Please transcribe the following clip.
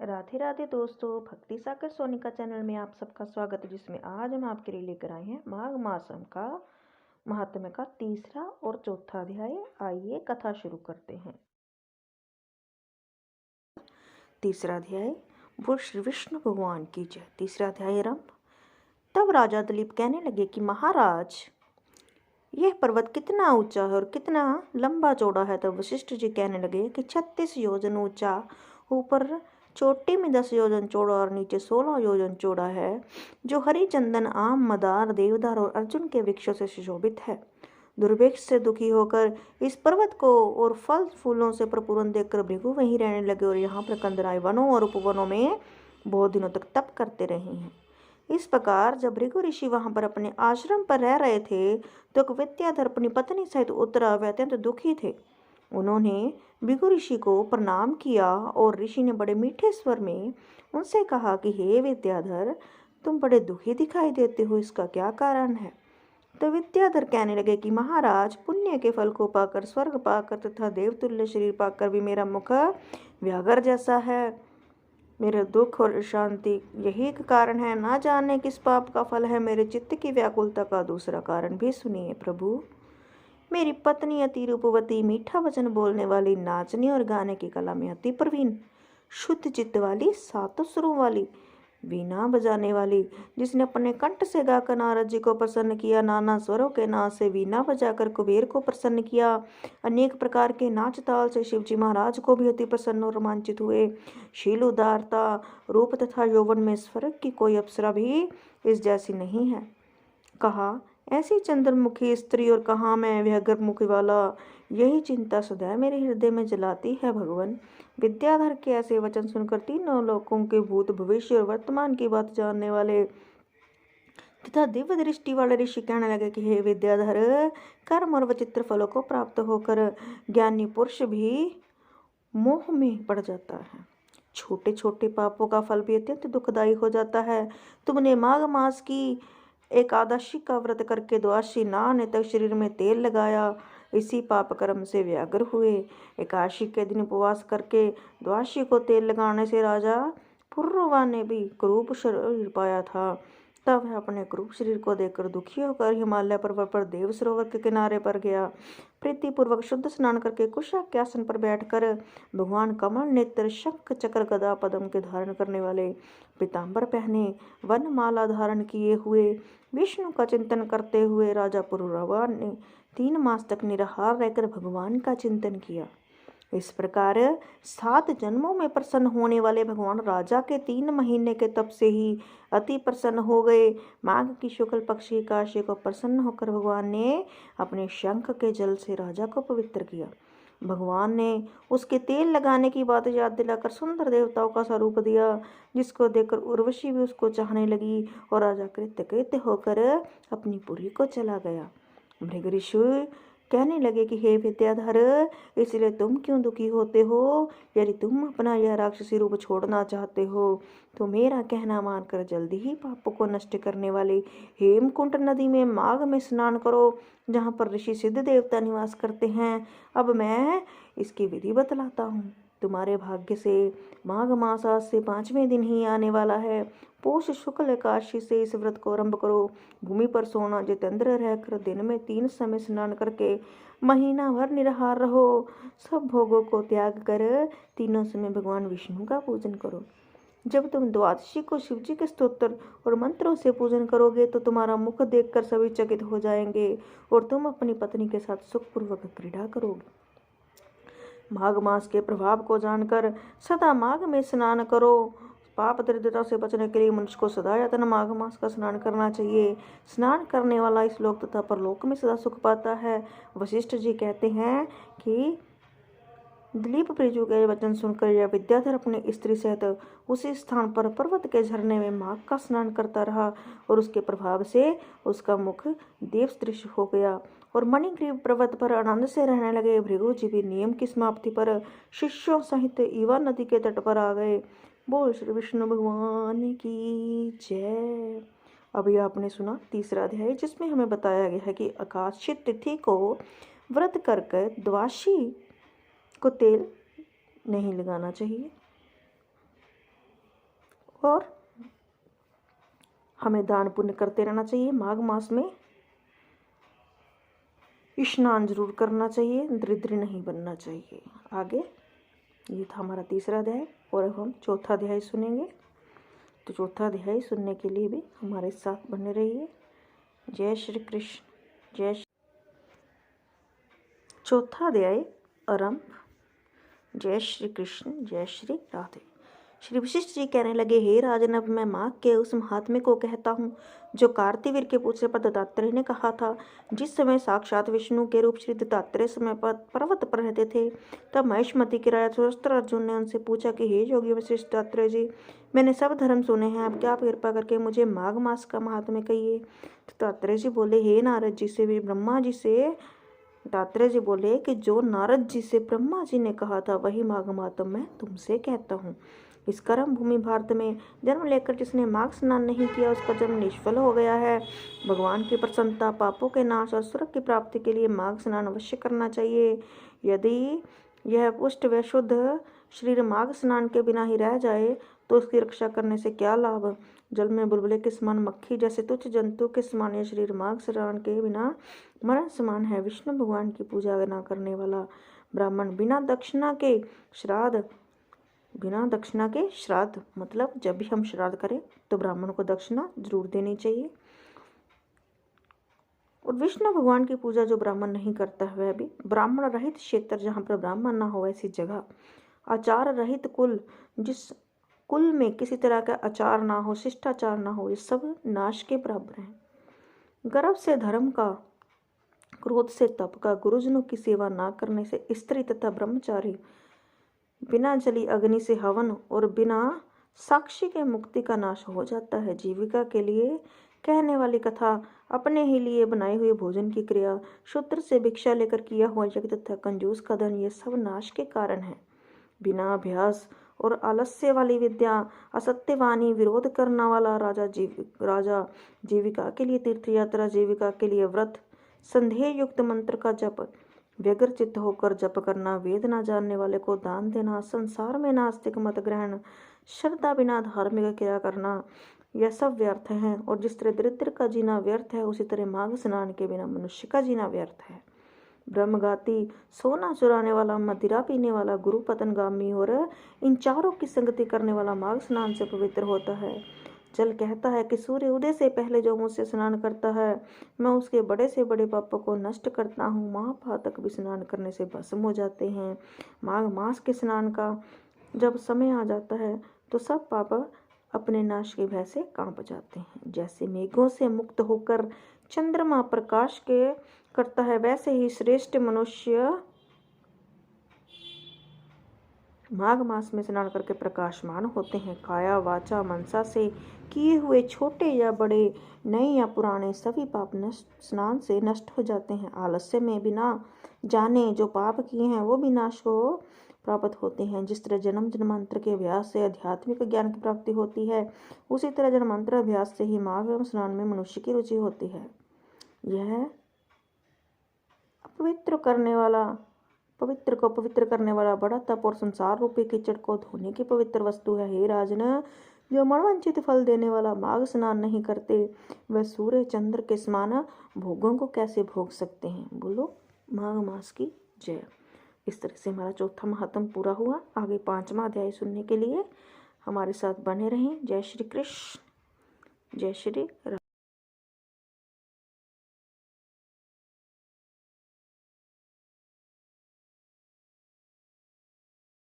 राधे राधे दोस्तों, भक्ति सागर सोनिका चैनल में आप सबका स्वागत है। जिसमें आज हम आपके लिए लेकर आए हैं माघ मासम का महात्म्य का तीसरा और चौथा अध्याय। आइए कथा शुरू करते हैं। तीसरा अध्याय। वो श्री विष्णु भगवान की जय। तीसरा अध्याय आरंभ। तब राजा दिलीप कहने लगे कि महाराज, यह पर्वत कितना ऊंचा है और कितना लंबा चौड़ा है। तब वशिष्ठ जी कहने लगे कि 36 योजन ऊंचा, ऊपर चोटी में 10 योजन चौड़ा और नीचे 16 योजन चौड़ा है, जो हरी चंदन, आम, मदार, देवदार और अर्जुन के वृक्षों से सुशोभित है। दुर्भिक्ष से दुखी होकर इस पर्वत को और फल फूलों से प्रपूर्ण देखकर भृगु वहीं रहने लगे और यहाँ पर कंदराय वनों और उपवनों में बहुत दिनों तक तप करते रहे हैं। इस प्रकार जब भृगु ऋषि वहां पर अपने आश्रम पर रह रहे थे तो विद्याधर अपनी पत्नी सहित उत्तरा वे अत्यंत दुखी थे। उन्होंने भृगु ऋषि को प्रणाम किया और ऋषि ने बड़े मीठे स्वर में उनसे कहा कि हे विद्याधर, तुम बड़े दुखी दिखाई देते हो, इसका क्या कारण है। तो विद्याधर कहने लगे कि महाराज, पुण्य के फल को पाकर, स्वर्ग पाकर तथा देवतुल्य शरीर पाकर भी मेरा मुख व्याघ्र जैसा है। मेरे दुख और शांति यही एक कारण है, ना जाने किस पाप का फल है। मेरे चित्त की व्याकुलता का दूसरा कारण भी सुनिए प्रभु। मेरी पत्नी अति रूपवती, मीठा वचन बोलने वाली, नाचने और गाने की कला में अति प्रवीण, शुद्ध चित्त वाली, सातों सुरों वाली, वीणा बजाने वाली, जिसने अपने कंठ से गाकर नारद जी को प्रसन्न किया, नाना स्वरों के नाद से वीणा बजाकर कुबेर को प्रसन्न किया, अनेक प्रकार के नाच ताल से शिवजी महाराज को भी अति प्रसन्न और रोमांचित हुए। शील, उदारता, रूप तथा यौवन में स्वर्ग की कोई अप्सरा भी इस जैसी नहीं है। कहा ऐसी चंद्रमुखी स्त्री और कहाँ मैं व्याघ्र मुख वाला, यही चिंता सदैव मेरे हृदय में जलाती है। भगवान, विद्याधर के ऐसे वचन सुनकर तीनों लोकों के भूत, भविष्य और वर्तमान की बात जानने वाले तथा दिव्य दृष्टि वाले ऋषि कहने लगे कि हे विद्याधर, कर्म और विचित्र फलों को प्राप्त होकर ज्ञानी पुरुष भी मोह में पड़ जाता है। छोटे छोटे पापों का फल भी अत्यंत दुखदायी हो जाता है। तुमने माघ मास की एकादशी का व्रत करके द्वादशी नहाने तक शरीर में तेल लगाया, इसी पाप कर्म से व्याघ्र हुए। एकादशी के दिन उपवास करके द्वादशी को तेल लगाने से राजा पुरुरवा ने भी क्रूप शरीर पाया था। तब वह अपने क्रूप शरीर को देखकर दुखी होकर हिमालय पर्वत पर देव सरोवर के किनारे पर गया। प्रीतिपूर्वक शुद्ध स्नान करके कुशा के आसन पर बैठकर भगवान कमल नेत्र, शंख, चक्र, गदा, पद्म के धारण करने वाले, पीताम्बर पहने, वन माला धारण किए हुए विष्णु का चिंतन करते हुए राजा पुरुरवा ने 3 मास तक निराहार रहकर भगवान का चिंतन किया। इस प्रकार 7 जन्मों में प्रसन्न होने वाले भगवान राजा के 3 महीने के तप से ही अति प्रसन्न हो गए। माघ की शुक्ल पक्ष की एकादशी को प्रसन्न होकर भगवान ने अपने शंख के जल से राजा को पवित्र किया। भगवान ने उसके तेल लगाने की बात याद दिलाकर सुंदर देवताओं का स्वरूप दिया, जिसको देखकर उर्वशी भी उसको चाहने लगी और राजा कृतकृत्य होकर अपनी पुरी को चला गया। भृगु ऋषि कहने लगे कि हे विद्याधर, इसलिए तुम क्यों दुखी होते हो। यदि तुम अपना यह राक्षसी रूप छोड़ना चाहते हो तो मेरा कहना मानकर जल्दी ही पापों को नष्ट करने वाली हेमकुंट नदी में माघ में स्नान करो, जहाँ पर ऋषि सिद्ध देवता निवास करते हैं। अब मैं इसकी विधि बतलाता हूँ। तुम्हारे भाग्य से माघ मास आज से 5वें दिन ही आने वाला है। पोष शुक्ल एकादशी से इस व्रत को आरंभ करो। भूमि पर सोना जितेंद्र रहकर दिन में 3 समय स्नान करके महीना भर निराहार रहो। सब भोगों को त्याग कर तीनों समय भगवान विष्णु का पूजन करो। जब तुम द्वादशी को शिवजी के स्तोत्र और मंत्रों से पूजन करोगे तो तुम्हारा मुख देखकर सभी चकित हो जाएंगे और तुम अपनी पत्नी के साथ सुखपूर्वक क्रीड़ा करोगे। माघ मास के प्रभाव को जानकर सदा माघ में स्नान करो। पाप दरिद्रता से बचने के लिए मनुष्य को सदा यतन माघ मास का स्नान करना चाहिए। स्नान करने वाला इस लोक तथा परलोक में सदा सुख पाता है। वशिष्ठ जी कहते हैं कि दिलीप प्रियजू के वचन सुनकर यह विद्याधर अपने स्त्री सहित उसी स्थान पर पर्वत के झरने में माघ का स्नान करता रहा और उसके प्रभाव से उसका मुख देव सदृश हो गया और मणिग्रीव पर्वत पर आनंद से रहने लगे। भृगु जी भी नियम की समाप्ति पर शिष्यों सहित ईवा नदी के तट पर आ गए। बोल श्री विष्णु भगवान की जय। अभी आपने सुना तीसरा अध्याय, जिसमें हमें बताया गया है कि एकादशी तिथि को व्रत करके द्वादशी को तेल नहीं लगाना चाहिए। और हमें दान पुण्य करते रहना चाहिए। माघ मास में स्नान जरूर करना चाहिए, दरिद्र नहीं बनना चाहिए। आगे ये था हमारा तीसरा अध्याय और अब हम चौथा अध्याय सुनेंगे। तो चौथा अध्याय सुनने के लिए भी हमारे साथ बने रहिए। जय श्री कृष्ण। चौथा अध्याय आरंभ। जय श्री कृष्ण, जय श्री राधे। श्री वशिष्ठ जी कहने लगे, हे राजन, अब मैं माघ के उस महात्म्य को कहता हूँ जो कार्तिवीर के पूछने पर दत्तात्रेय ने कहा था। जिस समय साक्षात विष्णु के रूप श्री दत्तात्रेय समय पर पर्वत पर रहते थे, तब महिष्मति के राजा सुरस्त्र अर्जुन ने उनसे पूछा कि हे योगी वशिष्ठ दत्तात्रेय जी, मैंने सब धर्म सुने हैं, अब क्या आप कृपा करके मुझे माघ मास का महात्म्य कहिए। दत्तात्रेय जी बोले, हे नारद जी से भी ब्रह्मा जी से दत्तात्रेय जी बोले कि जो नारद जी से ब्रह्मा जी ने कहा था वही माघ महात्म्य मैं तुमसे कहता हूँ। इस कर्म भूमि भारत में जन्म लेकर जिसने माघ स्नान नहीं किया उसका जन्म निष्फल हो गया है। भगवान की प्रसन्नता, पापों के नाश और स्वर्ग की प्राप्ति के लिए माघ स्नान अवश्य करना चाहिए। यदि यह पुष्ट व शुद्ध शरीर माघ स्नान के बिना ही रह जाए तो उसकी रक्षा करने से क्या लाभ। जल में बुलबुले के समान, मक्खी जैसे तुच्छ जंतु के समान यह शरीर माघ स्नान के बिना मरण समान है। विष्णु भगवान की पूजा न करने वाला ब्राह्मण बिना दक्षिणा के श्राद्ध मतलब जब भी हम श्राद्ध करें तो ब्राह्मण को दक्षिणा जरूर देनी चाहिए। और विष्णु भगवान की पूजा जो ब्राह्मण नहीं करता है वह भी ब्राह्मण रहित क्षेत्र, जहाँ पर ब्राह्मण ना हो ऐसी जगह, आचार रहित कुल, जिस कुल में किसी तरह का आचार ना हो, शिष्टाचार ना हो, ये सब नाश के बराबर हैं। गर्व से धर्म का, क्रोध से तप का, गुरुजनों की सेवा ना करने से स्त्री तथा ब्रह्मचारी, बिना जली अग्नि से हवन और बिना साक्षी के मुक्ति का नाश हो जाता है। जीविका के लिए कहने वाली कथा, अपने ही लिए बनाए हुए भोजन की क्रिया, शूद्र से भिक्षा लेकर किया हुआ यज्ञ तथा कंजूस का धन, ये सब नाश के कारण है। बिना अभ्यास और आलस्य वाली विद्या, असत्यवाणी, विरोध करना वाला राजा जीविका के लिए तीर्थ यात्रा, जीविका के लिए व्रत, संदेह युक्त मंत्र का जप, व्यग्र चित्त होकर जप करना, वेद न जानने वाले को दान देना, संसार में नास्तिक मत ग्रहण, श्रद्धा बिना धार्मिक क्रिया करना, यह सब व्यर्थ है। और जिस तरह दरिद्र का जीना व्यर्थ है, उसी तरह माघ स्नान के बिना मनुष्य का जीना व्यर्थ है। ब्रह्मघाती, सोना चुराने वाला, मदिरा पीने वाला, गुरु पतनगामी और इन चारों की संगति करने वाला माघ स्नान से पवित्र होता है। जल कहता है कि सूर्य उदय से पहले जो मुझसे स्नान करता है मैं उसके बड़े से बड़े पापों को नष्ट करता हूँ। महापातक भी स्नान करने से भस्म हो जाते हैं। माघ मास के स्नान का जब समय आ जाता है तो सब पाप अपने नाश के भय से कांप जाते हैं। जैसे मेघों से मुक्त होकर चंद्रमा प्रकाश के करता है, वैसे ही श्रेष्ठ मनुष्य माघ मास में स्नान करके प्रकाशमान होते हैं। काया वाचा मनसा से किए हुए छोटे या बड़े, नए या पुराने सभी पाप स्नान से नष्ट हो जाते हैं। आलस्य में बिना जाने जो पाप किए हैं वो भी नाश को प्राप्त होते हैं। जिस तरह जन्म जन्मांतर के अभ्यास से आध्यात्मिक ज्ञान की प्राप्ति होती है, उसी तरह जन्मांतर अभ्यास से ही माघ एवं स्नान में मनुष्य की रुचि होती है। यह पवित्र को पवित्र करने वाला बड़ा तप और संसार रूपी कीचड़ को धोने की पवित्र वस्तु है। हे राजन, जो मनवांछित फल देने वाला माघ स्नान नहीं करते वह सूर्य चंद्र के समान भोगों को कैसे भोग सकते हैं। बोलो माघ मास की जय। इस तरह से हमारा चौथा महात्म पूरा हुआ। आगे 5वां अध्याय सुनने के लिए हमारे साथ बने रहें। जय श्री कृष्ण, जय श्री राधे।